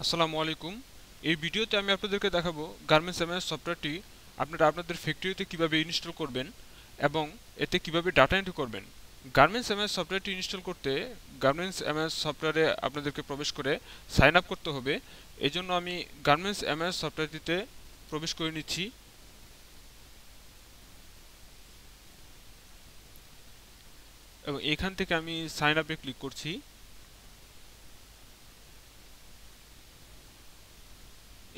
আসসালামু আলাইকুম। এই ভিডিওতে আমি আপনাদেরকে দেখাবো গার্মেন্টস এমএস সফটওয়্যারটি আপনারা আপনাদের ফ্যাক্টরিতে কিভাবে ইনস্টল করবেন এবং এতে কিভাবে ডাটা এন্ট্রি করবেন। গার্মেন্টস এমএস সফটওয়্যারটি ইনস্টল করতে গার্মেন্টস এমএস সফটওয়্যারে আপনাদেরকে প্রবেশ করে সাইন আপ করতে হবে। এই জন্য আমি গার্মেন্টস এমএস সফটওয়্যারটিতে প্রবেশ করে নিচ্ছি এবং এখান থেকে আমি সাইন আপে ক্লিক করছি।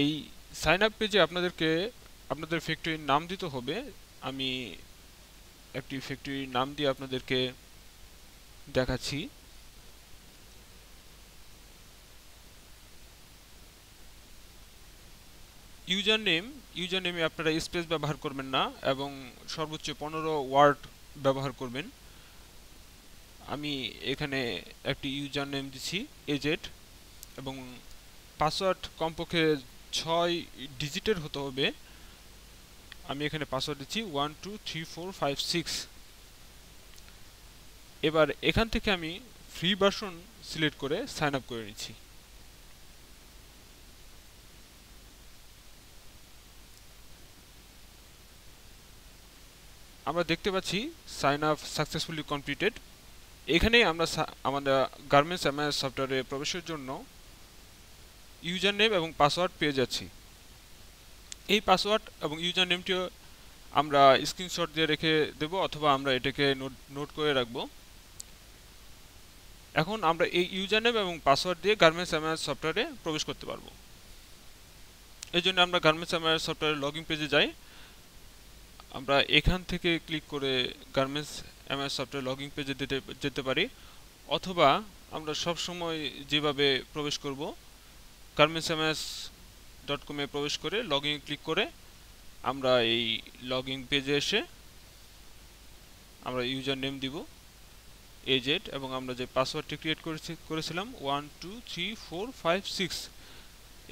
এই সাইন আপ পেজে আপনাদেরকে আপনাদের ফ্যাক্টরির নাম দিতে হবে। আমি একটি ফ্যাক্টরির নাম দিয়ে আপনাদেরকে দেখাচ্ছি। ইউজার নেমে আপনারা স্পেস ব্যবহার করবেন না এবং সর্বোচ্চ 15 ওয়ার্ড ব্যবহার করবেন। আমি এখানে একটি ইউজার নেম দিচ্ছি এজেড এবং পাসওয়ার্ড কমপক্ষে 6 ডিজিটের হতে হবে। আমি এখানে পাসওয়ার্ড দিচ্ছি 123456। এবার এখান থেকে আমি ফ্রি ভার্সন সিলেক্ট করে সাইন আপ করে নিচ্ছি। আমরা দেখতে পাচ্ছি সাইন আপ সাকসেসফুলি কমপ্লিটেড। এখানে আমরা আমাদের গার্মেন্টস এমএস সফটওয়্যারে প্রবেশের জন্য ইউজার নেম এবং পাসওয়ার্ড পেয়ে যাচ্ছি। এই পাসওয়ার্ড এবং ইউজার নেমটিও আমরা স্ক্রিনশট দিয়ে রেখে দেব অথবা আমরা এটাকে নোট করে রাখব। এখন আমরা এই ইউজার নেম এবং পাসওয়ার্ড দিয়ে গার্মেন্টস এমএস সফটওয়্যারে প্রবেশ করতে পারবো। এই জন্য আমরা গার্মেন্টস এমএস সফটওয়্যারের লগইন পেজে যাই। আমরা এখান থেকে ক্লিক করে গার্মেন্টস এমএস সফটওয়্যার লগইন পেজে যেতে পারি, অথবা আমরা সব সময় যেভাবে প্রবেশ করব garmentsms.com এ প্রবেশ করে লগইন ক্লিক করে আমরা এই লগইন পেজে এসে আমরা ইউজার নেম দিব এজেড এবং আমরা যে পাসওয়ার্ডটি ক্রিয়েট করেছিলাম 123456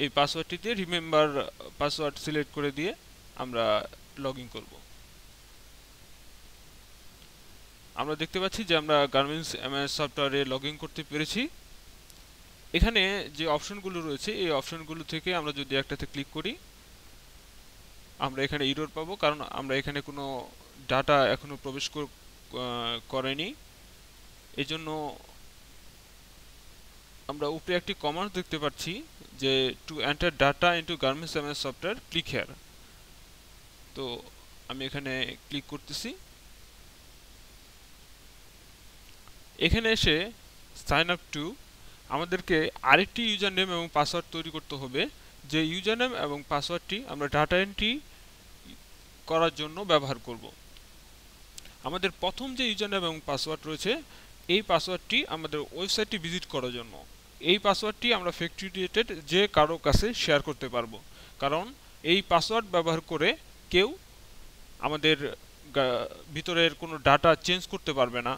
এই পাসওয়ার্ডটি দিয়ে রিমেম্বার পাসওয়ার্ড সিলেক্ট করে দিয়ে আমরা লগইন করব। আমরা দেখতে পাচ্ছি যে আমরা গার্মেন্টস এমএস সফটওয়্যারে লগইন করতে পেরেছি। এখানে যে অপশনগুলো রয়েছে এই অপশনগুলো থেকে আমরা যদি একটাতে ক্লিক করি আমরা এখানে এরর পাবো, কারণ আমরা এখানে কোনো ডাটা এখনো প্রবেশ করেনি। এজন্য আমরা উপরে একটি কমান্ড দেখতে পাচ্ছি যে to enter data into garments MS software click here. তো আমি এখানে ক্লিক করতেছি। এখানে এসে সাইন আপ টু আমাদেরকে আরেকটি ইউজার নেম এবং পাসওয়ার্ড তৈরি করতে হবে, যে ইউজার নেম এবং পাসওয়ার্ডটি আমরা ডাটা এন্ট্রি করার জন্য ব্যবহার করব। আমাদের প্রথম যে ইউজার নেম এবং পাসওয়ার্ড রয়েছে এই পাসওয়ার্ডটি আমাদের ওয়েবসাইটটি ভিজিট করার জন্য। এই পাসওয়ার্ডটি আমরা ফ্যাক্টরি রিলেটেড যে কারো কাছে শেয়ার করতে পারবো, কারণ এই পাসওয়ার্ড ব্যবহার করে কেউ আমাদের ভিতরের কোনো ডাটা চেঞ্জ করতে পারবে না।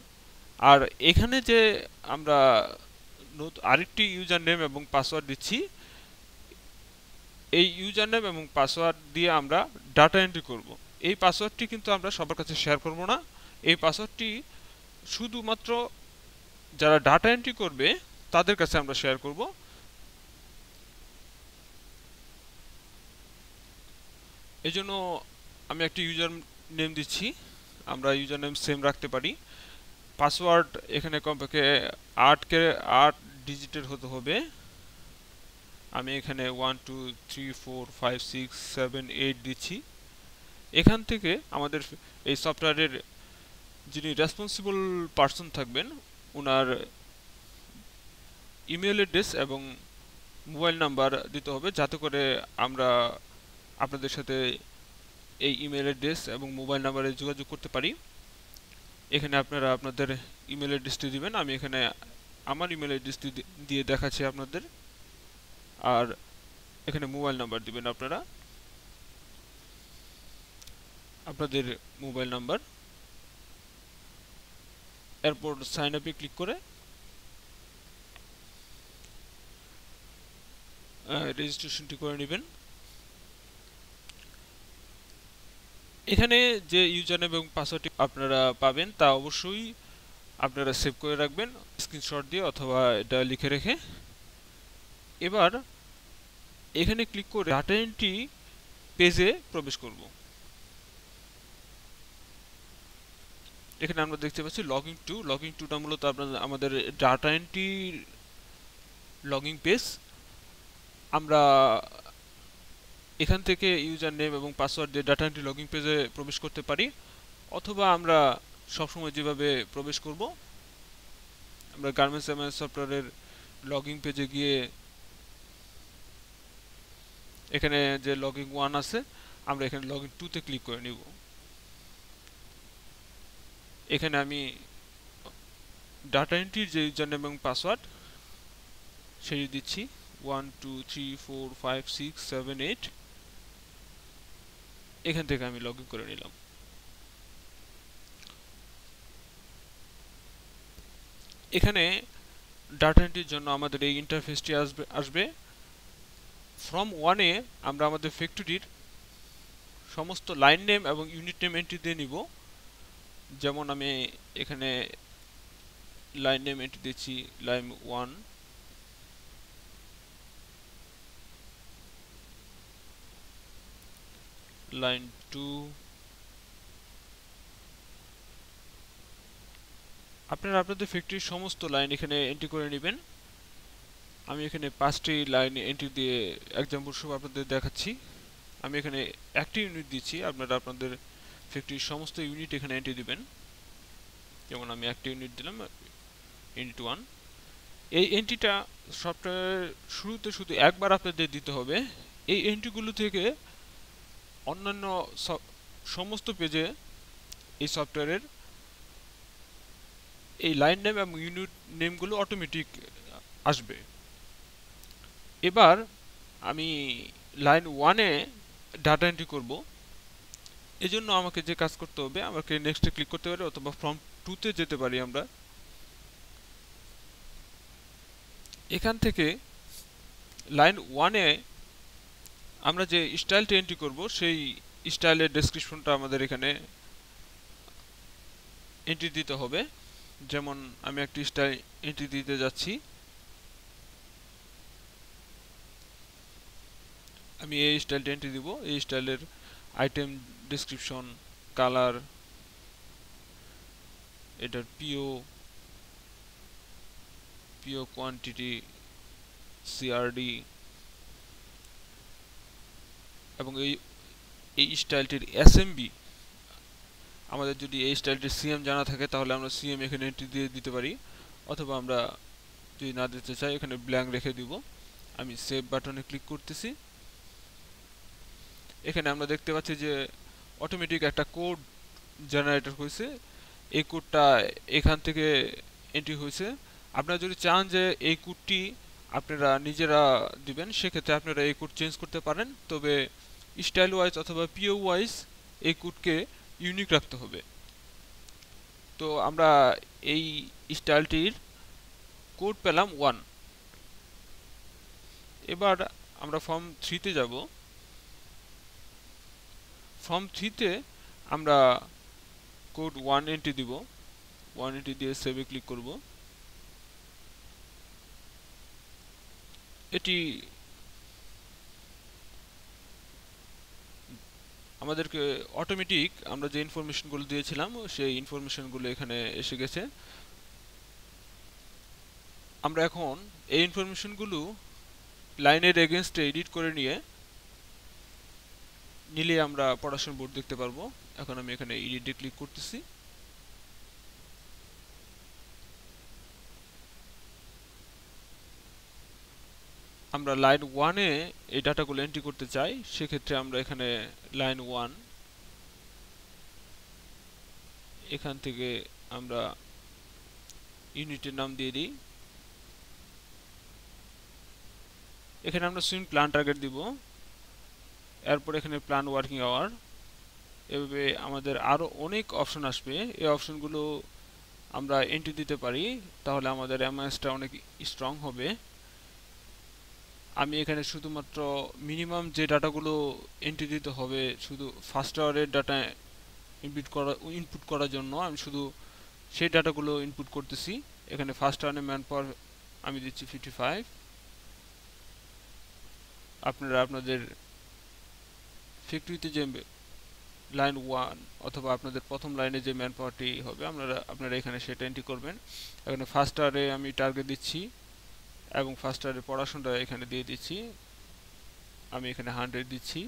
আর এখানে যে আমরা আরেকটি ইউজার নেম এবং পাসওয়ার্ড দিচ্ছি, এই ইউজার নেম এবং পাসওয়ার্ড দিয়ে আমরা ডাটা এন্ট্রি করব। এই পাসওয়ার্ডটি কিন্তু আমরা সবার কাছে শেয়ার করব না। এই পাসওয়ার্ডটি শুধুমাত্র যারা ডাটা এন্ট্রি করবে তাদের কাছে আমরা শেয়ার করব। এজন্য আমি একটি ইউজার নেম দিচ্ছি, আমরা ইউজার নেম সেম রাখতে পারি। পাসওয়ার্ড এখানে কমপক্ষে 8 ডিজিটের হতে হবে। আমি এখানে 12345678 দিচ্ছি। এখান থেকে আমাদের এই সফটওয়্যারের যিনি রেসপন্সিবল পারসন থাকবেন ওনার ইমেল অ্যাড্রেস এবং মোবাইল নাম্বার দিতে হবে, যাতে করে আমরা আপনাদের সাথে এই ইমেল অ্যাড্রেস এবং মোবাইল নাম্বারে যোগাযোগ করতে পারি। এখানে আপনারা আপনাদের ইমেল অ্যাড্রেসটি দিবেন। আমি এখানে আমার ইমেল অ্যাড্রেসটি দিয়ে দেখাচ্ছি আপনাদের, আর এখানে মোবাইল নাম্বার দিবেন আপনারা আপনাদের মোবাইল নাম্বার। এরপর সাইন আপে ক্লিক করে রেজিস্ট্রেশনটি করে নেবেন। এখানে যে ইউজার নেম এবং পাসওয়ার্ডটি আপনারা পাবেন তা অবশ্যই আপনারা সেভ করে রাখবেন স্ক্রিনশট দিয়ে অথবা এটা লিখে রেখে। এবার এখানে ক্লিক করে ডাটা এন্ট্রি পেজে প্রবেশ করব। এখানে আমরা দেখতে পাচ্ছি লগইন টুটা মূলত আমাদের ডাটা এন্ট্রি লগইন পেজ। আমরা এখান থেকে ইউজার নেম এবং পাসওয়ার্ড দিয়ে ডাটা এন্ট্রি লগইন পেজে প্রবেশ করতে পারি, অথবা আমরা সবসময় যেভাবে প্রবেশ করব, আমরা গার্মেন্টস এমএস সফটওয়্যারের লগইন পেজে গিয়ে এখানে যে লগইন 1 আছে আমরা এখানে লগইন 2 তে ক্লিক করে নিব। এখানে আমি ডাটা এন্ট্রির যে ইউজার নেম এবং পাসওয়ার্ড সেটি দিচ্ছি 1 2 3 4 5 6 7 8। এখান থেকে আমি লগইন করে নিলাম। এখানে ডাটা এন্ট্রির জন্য আমাদের এই ইন্টারফেসটি আসবে। ফ্রম 1 এ আমরা আমাদের ফ্যাক্টরির সমস্ত লাইন নেম এবং ইউনিট নেম এন্ট্রি দিয়ে নিব। যেমন আমি এখানে লাইন নেম এন্ট্রি দিচ্ছি লাইন 1, লাইন 2। আপনারা আপনাদের ফ্যাক্টরির সমস্ত লাইন এখানে এন্ট্রি করে নেবেন। আমি এখানে 5টি লাইন এন্ট্রি দিয়ে এক্সাম্পল স্বরূপ আপনাদের দেখাচ্ছি। আমি এখানে একটি ইউনিট দিচ্ছি, আপনারা আপনাদের ফ্যাক্টরির সমস্ত ইউনিট এখানে এন্ট্রি দিবেন। যেমন আমি একটি ইউনিট দিলাম, ইউনিট 1। এই এন্ট্রিটা সফটওয়্যারের শুরুতে শুধু একবার আপনাদের দিতে হবে। এই এন্ট্রিগুলো থেকে অন্যান্য সমস্ত পেজে এই সফটওয়্যারের এই লাইন নেম এবং ইউনিট নেমগুলো অটোমেটিক আসবে। এবার আমি লাইন 1 এ ডাটা এন্ট্রি করব। এজন্য আমাকে যে কাজ করতে হবে, আমাকে নেক্সটে ক্লিক করতে পারি অথবা ফর্ম 2 তে যেতে পারি। আমরা এখান থেকে লাইন 1 এ আমরা যে স্টাইলটি এন্ট্রি করব সেই স্টাইলের ডেসক্রিপশনটা আমাদের এখানে এন্ট্রি দিতে হবে। যেমন আমি একটি স্টাইল এন্ট্রি দিতে যাচ্ছি। আমি এই স্টাইলটা এন্ট্রি দিব। এই স্টাইলের আইটেম ডেসক্রিপশন, কালার, এটার পিও কোয়ান্টিটি, সিআরডি এবং এই স্টাইলটির এসএমবি। আমাদের যদি এই স্টাইলটির সিএম জানা থাকে তাহলে আমরা সিএম এখানে এন্ট্রি দিয়ে দিতে পারি, অথবা আমরা যদি না দিতে চাই এখানে ব্ল্যাঙ্ক রেখে দিব। আমি সেভ বাটনে ক্লিক করতেছি। এখানে আমরা দেখতে পাচ্ছি যে অটোমেটিক একটা কোড জেনারেটর হয়েছে। এই কোডটা এখান থেকে এন্ট্রি হয়েছে। আপনারা যদি চান যে এই কোডটি আপনারা নিজেরা দিবেন, সেক্ষেত্রে আপনারা এই কোড চেঞ্জ করতে পারেন। তবে স্টাইল ওয়াইজ অথবা পিও ওয়াইজ এই কোডকে ইউনিক রাখতে হবে। তো আমরা এই স্টাইলটির কোড পেলাম 1। এবার আমরা ফর্ম 3 তে যাব। ফর্ম 3 তে আমরা কোড 1 এন্ট্রি দিব। 1 এন্ট্রি দিয়ে সেভে ক্লিক করব। এটি আমাদেরকে অটোমেটিক আমরা যে ইনফরমেশনগুলো দিয়েছিলাম সেই ইনফরমেশনগুলো এখানে এসে গেছে। আমরা এখন এই ইনফরমেশনগুলো লাইনের এগেইনস্টে এডিট করে নিলে আমরা প্রোডাকশন বোর্ড দেখতে পারবো। এখন আমি এখানে এডিটে ক্লিক করতেছি। আমরা লাইন 1 এ এই ডাটাগুলো এন্ট্রি করতে চাই, সেক্ষেত্রে আমরা এখানে লাইন 1 এখান থেকে আমরা ইউনিটের নাম দিয়ে দিই। এখানে আমরা সুইং প্ল্যান টার্গেট দিব। এরপর এখানে প্ল্যান ওয়ার্কিং আওয়ার। এভাবে আমাদের আরো অনেক অপশন আসবে। এই অপশনগুলো আমরা এন্ট্রি দিতে পারি, তাহলে আমাদের এমএসটা অনেক স্ট্রং হবে। আমি এখানে শুধুমাত্র মিনিমাম যে ডাটাগুলো এন্ট্রি দিতে হবে শুধু ফার্স্ট আওয়ারের ডাটা ইনপুট করার জন্য আমি শুধু সেই ডাটাগুলো ইনপুট করতেছি। এখানে ফার্স্ট আওয়ারে ম্যান পাওয়ার আমি দিচ্ছি 55। আপনারা আপনাদের ফ্যাক্টরিতে যে লাইন 1 অথবা আপনাদের প্রথম লাইনে যে ম্যান পাওয়ারটি হবে আপনারা এখানে সেটা এন্ট্রি করবেন। এখানে ফার্স্ট আওয়ারে আমি টার্গেট দিচ্ছি এবং ফার্স্ট আওয়ারে পড়াশোনাটা এখানে দিয়ে দিচ্ছি, আমি এখানে 100 দিচ্ছি।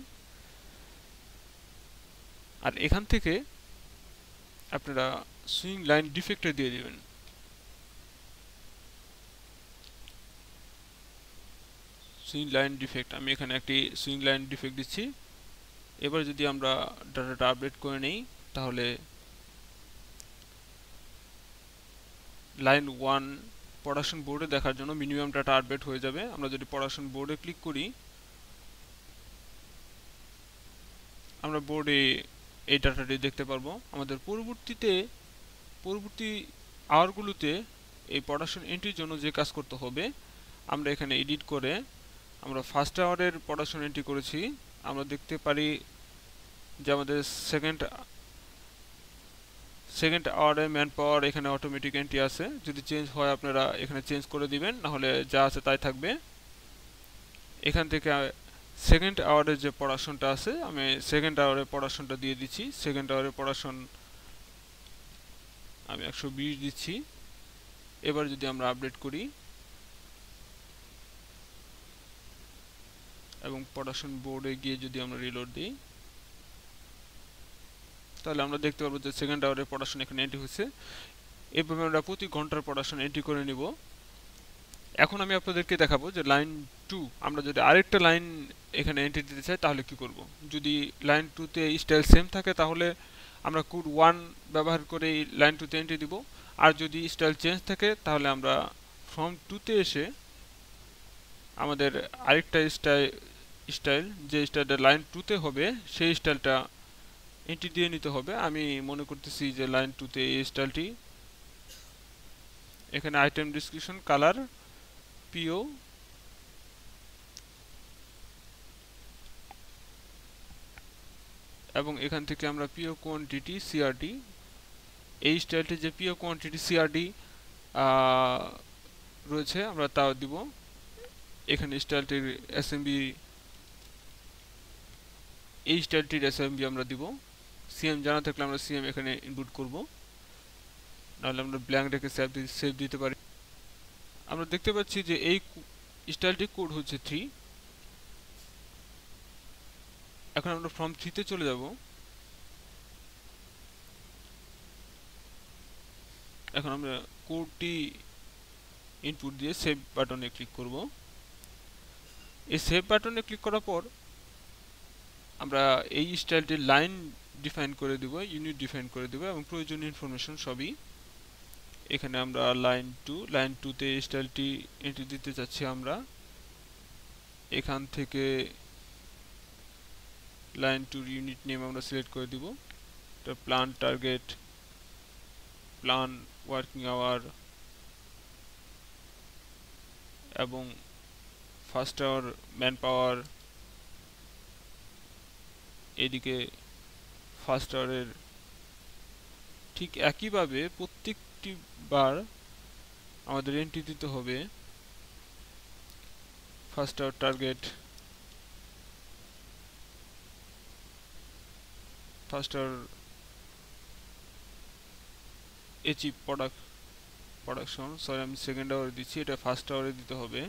আর এখান থেকে আপনারা সুইং লাইন ডিফেক্টে দিয়ে দিবেন। সুইং লাইন ডিফেক্ট, আমি এখানে একটি সুইং লাইন ডিফেক্ট দিচ্ছি। এবার যদি আমরা ডাটাটা আপডেট করে নেই তাহলে লাইন 1 প্রোডাকশন বোর্ডে দেখার জন্য মিনিমাম ডাটা আপডেট হয়ে যাবে। আমরা যদি প্রোডাকশন বোর্ডে ক্লিক করি, আমরা বোর্ডে এই ডাটাটি দেখতে পারবো। আমাদের পরবর্তী আওয়ারগুলোতে এই প্রোডাকশন এন্ট্রির জন্য যে কাজ করতে হবে, আমরা এখানে এডিট করে আমরা ফার্স্ট আওয়ারের প্রোডাকশন এন্ট্রি করেছি। আমরা দেখতে পারি যে আমাদের সেকেন্ড আওয়ারে ম্যান পাওয়ার এখানে অটোমেটিক এন্ট্রি আছে। যদি চেঞ্জ হয় আপনারা এখানে চেঞ্জ করে দিবেন, না হলে যা আছে তাই থাকবে। এখান থেকে সেকেন্ড আওয়ারের যে প্রোডাকশনটা আছে, আমি সেকেন্ড আওয়ারের প্রোডাকশনটা দিয়ে দিচ্ছি। সেকেন্ড আওয়ারের প্রোডাকশন আমি 120 দিচ্ছি। এবার যদি আমরা আপডেট করি এবং প্রোডাকশন বোর্ডে গিয়ে যদি আমরা রিলোড দিই, তাহলে আমরা দেখতে পারবো যে সেকেন্ড আওয়ারের প্রোডাকশন এখানে এন্ট্রি হয়েছে। এভাবে আমরা প্রতি ঘন্টার প্রোডাকশন এন্ট্রি করে নিব। এখন আমি আপনাদেরকে দেখাবো যে লাইন 2 আমরা যদি আরেকটা লাইন এখানে এন্ট্রি দিতে চাই তাহলে কি করব। যদি লাইন 2তে স্টাইল সেম থাকে তাহলে আমরা কোড 1 ব্যবহার করে এই লাইন 2তে এন্ট্রি দিব। আর যদি স্টাইল চেঞ্জ থাকে তাহলে আমরা ফ্রম 2তে এসে আমাদের আরেকটা স্টাইল যে স্টাইলটা লাইন 2তে হবে সেই স্টাইলটা এন্ট্রি দিয়ে নিতে হবে। আমি মনে করতেছি যে লাইন 2তে এই স্টাইলটি, এখানে আইটেম ডিসক্রিপশন কালার পিও এবং এখান থেকে আমরা পিও কোয়ান্টিটি সিআরডি, এই স্টাইলটি যে পিও কোয়ান্টিটি সিআরডি রয়েছে আমরা তাও দিব। এখানে স্টাইলটির এসএমবি, এই স্টাইলটির এসএমবি আমরা দিব। সিএম জানা থাকলে আমরা সিএম এখানে ইনপুট করব, নাহলে আমরা ব্ল্যাঙ্ক রেখে সেভ দিতে পারি। আমরা দেখতে পাচ্ছি যে এই স্টাইলটি কোড হচ্ছে 3। এখন আমরা ফ্রম 3তে চলে যাব। এখন আমরা কোডটি ইনপুট দিয়ে সেভ বাটনে ক্লিক করব। এই সেভ বাটনে ক্লিক করার পর আমরা এই স্টাইলটির লাইন ডিফাইন করে দিব, ইউনিট ডিফাইন করে দিব এবং প্রয়োজনীয় ইনফরমেশন সবই। এখানে আমরা লাইন 2তে স্টাইলটি এন্ট্রি দিতে চাচ্ছি। আমরা এখান থেকে লাইন 2 ইউনিট নেম আমরা সিলেক্ট করে দিব। এটা plan target, plan working hour এবং ফার্স্ট আওয়ার ম্যান পাওয়ার। এদিকে ফার্স্ট আওয়ারের ঠিক একইভাবে প্রত্যেকটি বার আমাদের এন্ট্রি দিতে হবে। First hour target, first hour achieve production, sorry আমি সেকেন্ড আওয়ারে দিচ্ছি, এটা ফার্স্ট আওয়ারে দিতে হবে।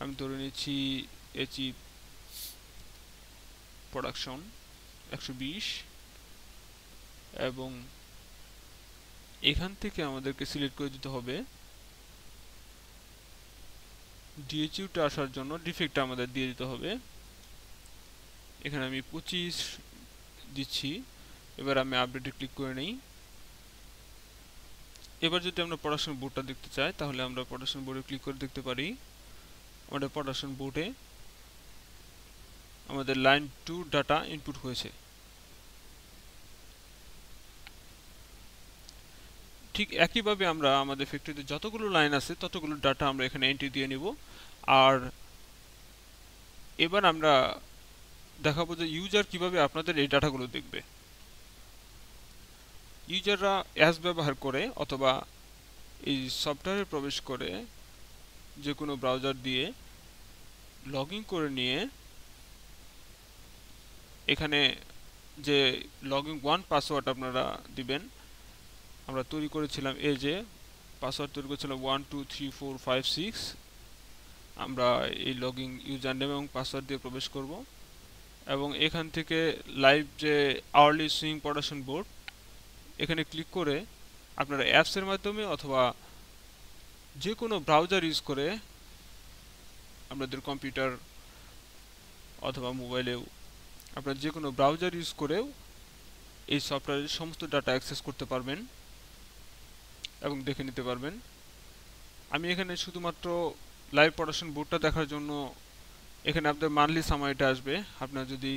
আমি ধরে নিচ্ছি অ্যাচিভ প্রোডাকশন 120 এবং এখান থেকে আমাদেরকে সিলেক্ট করে দিতে হবে ডিএচইউটা আসার জন্য ডিফেক্টটা আমাদের দিয়ে দিতে হবে। এখানে আমি 25 দিচ্ছি। এবার আমি আপডেটে ক্লিক করে নেই। এবার যদি আমরা প্রোডাকশন বোর্ডটা দেখতে চাই তাহলে আমরা প্রোডাকশন বোর্ডে ক্লিক করে দেখতে পারি আমাদের প্রোডাকশন বোর্ডে আমাদের লাইন 2 ডাটা ইনপুট হয়েছে। ঠিক একইভাবে আমরা আমাদের ফ্যাক্টরিতে যতগুলো লাইন আছে ততগুলো ডাটা আমরা এখানে এন্ট্রি দিয়ে নিব। আর এবার আমরা দেখাবো যে ইউজার কিভাবে আপনাদের এই ডাটাগুলো দেখবে। ইউজাররা অ্যাজ ব্যবহার করে অথবা এই সফটওয়্যারে প্রবেশ করে যে কোনো ব্রাউজার দিয়ে লগ ইন করে নিয়ে এখানে যে লগইন 1 পাসওয়ার্ড আপনারা দিবেন, আমরা তৈরি করেছিলাম এই যে পাসওয়ার্ড তৈরি করেছিলাম 123456, আমরা এই লগইন ইউজার নেম এবং পাসওয়ার্ড দিয়ে প্রবেশ করব এবং এখান থেকে লাইভ যে আওয়ারলি সুইং প্রোডাকশন বোর্ড এখানে ক্লিক করে আপনারা অ্যাপসের মাধ্যমে অথবা যে কোনো ব্রাউজার ইউজ করে আপনাদের কম্পিউটার অথবা মোবাইলেও আপনারা যে কোনো ব্রাউজার ইউজ করেও এই সফটওয়্যারের সমস্ত ডাটা অ্যাক্সেস করতে পারবেন এবং দেখে নিতে পারবেন। আমি এখানে শুধুমাত্র লাইভ প্রোডাকশন বোর্ডটা দেখার জন্য এখানে আপনাদের মান্থলি সামারিটা আসবে। আপনারা যদি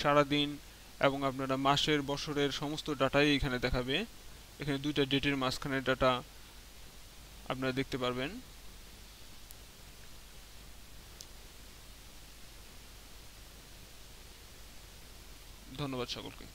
সারাদিন এবং আপনারা মাসের বছরের সমস্ত ডাটাই এখানে দেখাবে। এখানে দুইটা ডেটের মাঝখানের ডাটা আপনারা দেখতে পারবেন। ধন্যবাদ সকলকে।